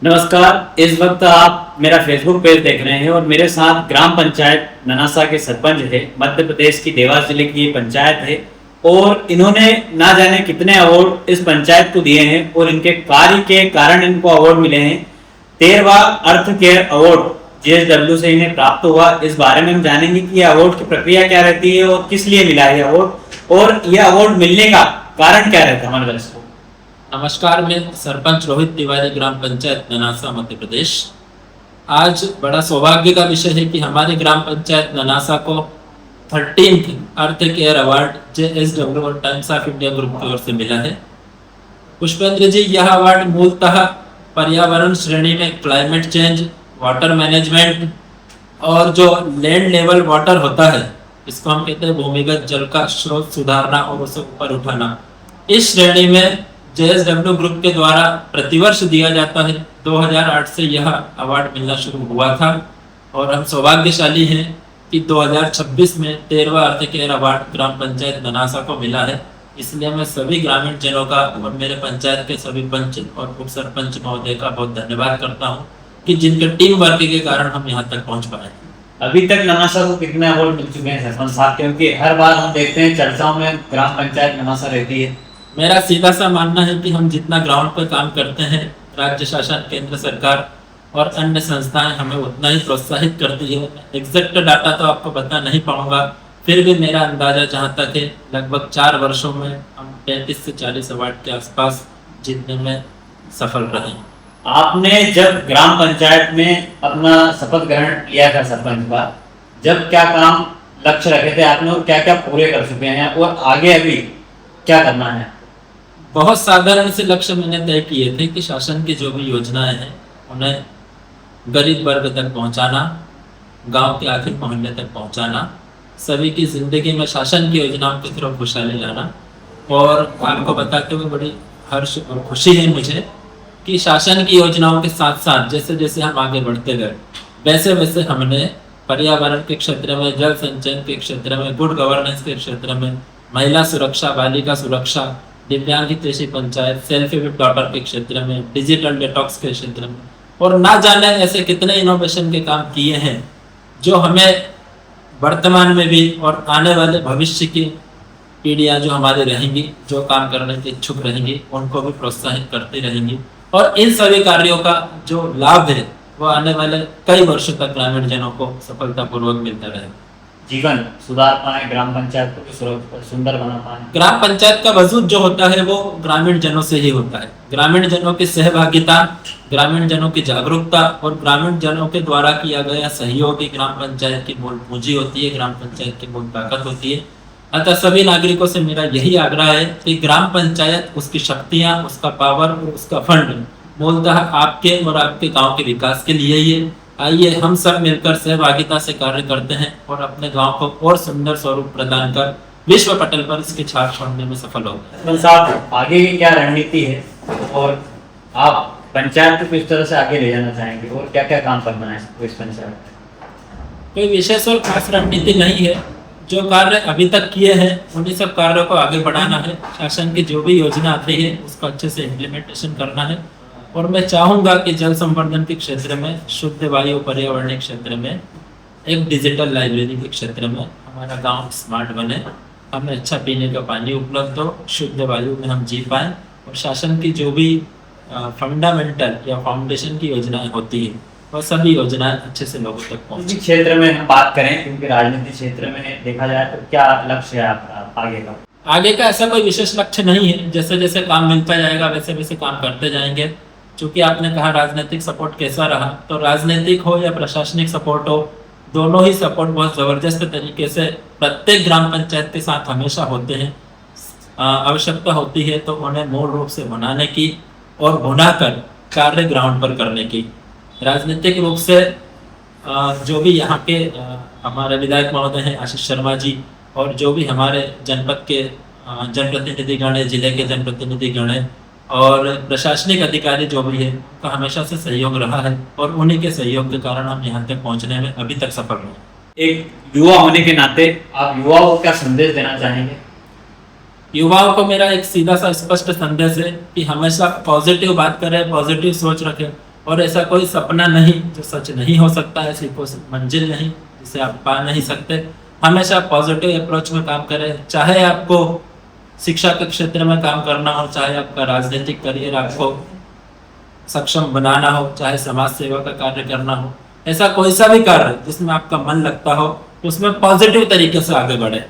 नमस्कार। इस वक्त आप मेरा फेसबुक पेज देख रहे हैं और मेरे साथ ग्राम पंचायत ननासा के सरपंच है। मध्य प्रदेश की देवास जिले की ये पंचायत है और इन्होंने ना जाने कितने अवार्ड इस पंचायत को दिए हैं और इनके कार्य के कारण इनको अवार्ड मिले हैं। 13वां अर्थ केयर अवार्ड JSW से इन्हें प्राप्त हुआ। इस बारे में हम जानेंगे कि यह अवार्ड की प्रक्रिया क्या रहती है और किस लिए मिला है अवार्ड, और यह अवार्ड मिलने का कारण क्या रहता है हमारे दर्शकों। नमस्कार, मैं सरपंच रोहित तिवारी, ग्राम पंचायत ननासा, मध्य प्रदेश। आज बड़ा सौभाग्य का विषय है कि हमारी ग्राम पंचायत ननासा को 13th अर्थ केयर अवार्ड JSW और टाइम्स ऑफ इंडिया ग्रुप की ओर से मिला है। पुष्पेंद्र जी, यह अवार्ड मूलतः पर्यावरण श्रेणी में क्लाइमेट चेंज, वाटर मैनेजमेंट और जो लैंड लेवल वाटर होता है, इसको हम कहते हैं भूमिगत जल का स्रोत सुधारना और उसे ऊपर उठाना, इस श्रेणी में JSW ग्रुप के द्वारा प्रतिवर्ष दिया जाता है। 2008 से यह अवार्ड मिलना शुरू हुआ था और हम सौभाग्यशाली हैं कि 2026 में 13वां अर्थ केयर अवार्ड ग्राम पंचायत ननासा को मिला है। इसलिए मैं सभी ग्रामीण जनों का और मेरे पंचायत के सभी पंच और उप सरपंच महोदय का बहुत धन्यवाद करता हूँ कि जिनके टीम वर्क के कारण हम यहाँ तक पहुँच पाए। अभी तक ननासा को कितने अवार्ड मिल चुके हैं सरपंच साहब? क्योंकि हर बार हम देखते हैं चर्चाओं में ग्राम पंचायत ननासा रहती है। मेरा सीधा सा मानना है कि हम जितना ग्राउंड पर काम करते हैं, राज्य शासन, केंद्र सरकार और अन्य संस्थाएं हमें उतना ही प्रोत्साहित करती है। एग्जैक्ट डाटा तो आपको बता नहीं पाऊंगा, फिर भी मेरा अंदाजा जहां तक है, लगभग 4 वर्षों में हम 35 से 40 अवार्ड के आसपास जीतने में सफल रहे। आपने जब ग्राम पंचायत में अपना शपथ ग्रहण लिया था सरपंच का, जब क्या काम लक्ष्य रखे थे आपने और क्या क्या पूरे कर चुके हैं और आगे अभी क्या करना है? बहुत साधारण से लक्ष्य मैंने तय किए थे कि शासन की जो भी योजनाएं हैं उन्हें गरीब वर्ग तक पहुंचाना, गांव के आखिरी मोहल्ले तक पहुंचाना, सभी की जिंदगी में शासन की योजनाओं की तरफ खुशहाली लाना। और आपको बताते हुए बड़ी हर्ष और खुशी है मुझे कि शासन की योजनाओं के साथ साथ जैसे जैसे हम आगे बढ़ते गए, वैसे वैसे हमने पर्यावरण के क्षेत्र में, जल संचयन के क्षेत्र में, गुड गवर्नेंस के क्षेत्र में, महिला सुरक्षा, बालिका सुरक्षा, दिव्यांग हितैषी पंचायत, सेल्फ हेल्प डॉटर के क्षेत्र में, डिजिटल डिटॉक्स के क्षेत्र में, और ना जाने ऐसे कितने इनोवेशन के काम किए हैं जो हमें वर्तमान में भी और आने वाले भविष्य की पीढ़ियां जो हमारे रहेंगी, जो काम करने के इच्छुक रहेंगी, उनको भी प्रोत्साहित करती रहेंगी। और इन सभी कार्यों का जो लाभ है वो आने वाले कई वर्षों तक ग्रामीण जनों को सफलतापूर्वक मिलता रहेगा। जीवन सुधार पाए, ग्राम पंचायत को सुंदर बना पाए। ग्राम पंचायत का वजूद जो होता है वो ग्रामीण जनों से ही होता है। ग्रामीण जनों की सहभागिता, ग्रामीण जनों की जागरूकता और ग्रामीण जनों के द्वारा किया गया सहयोग ही ग्राम पंचायत की मूल पूंजी होती है, ग्राम पंचायत की मूल ताकत होती है। अतः सभी नागरिकों से मेरा यही आग्रह है कि ग्राम पंचायत, उसकी शक्तियां, उसका पावर और उसका फंड मूलतः आपके और आपके गाँव के विकास के लिए ही है। आइए हम सब मिलकर सहभागिता से कार्य करते हैं और अपने गांव को और सुंदर स्वरूप प्रदान कर विश्व पटल पर इसकी छाप छोड़ने में सफल होते हैं। साहब, आगे की क्या रणनीति है और आप पंचायत को किस तरह से आगे ले जाना चाहेंगे और क्या क्या काम करना है इस पंचायत में? कोई विशेष और खास रणनीति नहीं है। जो कार्य अभी तक किए हैं उन्हीं सब कार्यों को आगे बढ़ाना है। शासन की जो भी योजना आती है उसका अच्छे से इम्प्लीमेंटेशन करना है। और मैं चाहूँगा कि जल संवर्धन के क्षेत्र में, शुद्ध वायु पर्यावरण क्षेत्र में, एक डिजिटल लाइब्रेरी के क्षेत्र में हमारा गांव स्मार्ट बने, हमें अच्छा पीने का पानी उपलब्ध हो, शुद्ध वायु में हम जी पाएँ और शासन की जो भी फंडामेंटल या फाउंडेशन की योजनाएं होती है वह सभी योजनाएं अच्छे से लोगों तक पहुँचे। क्षेत्र में हम बात करें, क्योंकि राजनीतिक क्षेत्र में देखा जाए तो क्या लक्ष्य है आपका आगे का? आगे का ऐसा कोई विशेष लक्ष्य नहीं है। जैसे जैसे काम मिलता जाएगा वैसे वैसे काम करते जाएंगे। चूंकि आपने कहा राजनीतिक सपोर्ट कैसा रहा, तो राजनीतिक हो या प्रशासनिक सपोर्ट हो, दोनों ही सपोर्ट बहुत ज़बरदस्त तरीके से प्रत्येक ग्राम पंचायत के साथ हमेशा होते हैं। आवश्यकता होती है तो उन्हें मूल रूप से बनाने की और भुनाकर कार्य ग्राउंड पर करने की। राजनीतिक रूप से जो भी यहाँ के हमारे विधायक महोदय हैं आशीष शर्मा जी, और जो भी हमारे जनपद के जनप्रतिनिधिगण है, जिले के जनप्रतिनिधिगण है और प्रशासनिक अधिकारी जो भी है, उनका हमेशा से सहयोग रहा है और उन्हीं के सहयोग के कारण हम यहाँ तक पहुँचने में अभी तक सफल हुए। एक युवा होने के नाते आप युवाओं को क्या संदेश देना चाहेंगे? युवाओं को मेरा एक सीधा सा स्पष्ट संदेश है कि हमेशा पॉजिटिव बात करें, पॉजिटिव सोच रखें और ऐसा कोई सपना नहीं जो सच नहीं हो सकता, ऐसी कोई मंजिल नहीं जिसे आप पा नहीं सकते। हमेशा पॉजिटिव अप्रोच में काम करें, चाहे आपको शिक्षा के क्षेत्र में काम करना हो, चाहे आपका राजनीतिक करियर आपको सक्षम बनाना हो, चाहे समाज सेवा का कार्य करना हो, ऐसा कोई सा भी कार्य जिसमें आपका मन लगता हो उसमें पॉजिटिव तरीके से आगे बढ़े।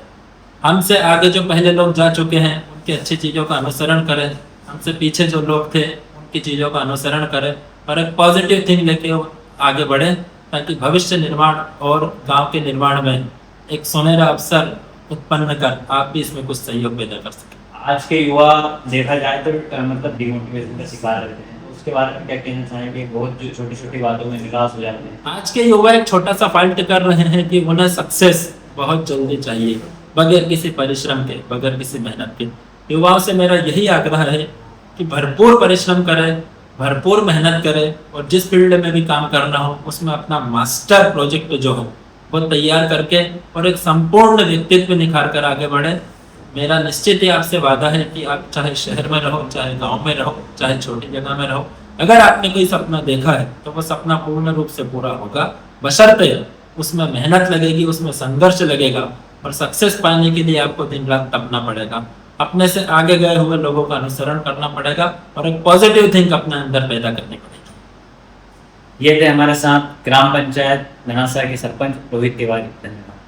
हमसे आगे जो पहले लोग जा चुके हैं उनकी अच्छी चीज़ों का अनुसरण करें, हमसे पीछे जो लोग थे उनकी चीज़ों का अनुसरण करें और एक पॉजिटिव थिंग लेके आगे बढ़े, ताकि भविष्य निर्माण और गांव के निर्माण में एक सुनहरा अवसर उत्पन्न कर आप भी इसमें कुछ सहयोग पैदा कर सकें। आज के युवा देखा जाए तो मतलब डिमोटिवेशन का शिकार रहते हैं, उसके बारे में क्या कहना चाहेंगे? बहुत जो छोटी छोटी बातों में निराश हो जाते हैं। आज के युवा एक छोटा सा फाल्ट कर रहे हैं कि उन्हें सक्सेस बहुत जल्दी चाहिए, बगैर किसी परिश्रम के, बगैर किसी मेहनत के। युवाओं से मेरा यही आग्रह है कि भरपूर परिश्रम करें, भरपूर मेहनत करें और जिस फील्ड में भी काम करना हो उसमें अपना मास्टर प्रोजेक्ट जो हो वो तैयार करके और एक संपूर्ण व्यक्तित्व निखार कर आगे बढ़े। मेरा निश्चित ही आपसे वादा है कि आप चाहे शहर में रहो, चाहे गांव में रहो, चाहे छोटी जगह में रहो, अगर आपने कोई सपना देखा है तो वो सपना पूर्ण रूप से पूरा होगा, बशर्ते उसमें मेहनत लगेगी, उसमें संघर्ष लगेगा और सक्सेस पाने के लिए आपको दिन रात तपना पड़ेगा। अपने से आगे गए हुए लोगों का अनुसरण करना पड़ेगा और एक पॉजिटिव थिंक अपने अंदर पैदा करनी पड़ेगी। ये थे हमारे साथ ग्राम पंचायत ननासा के सरपंच रोहित तिवारी। धन्यवाद।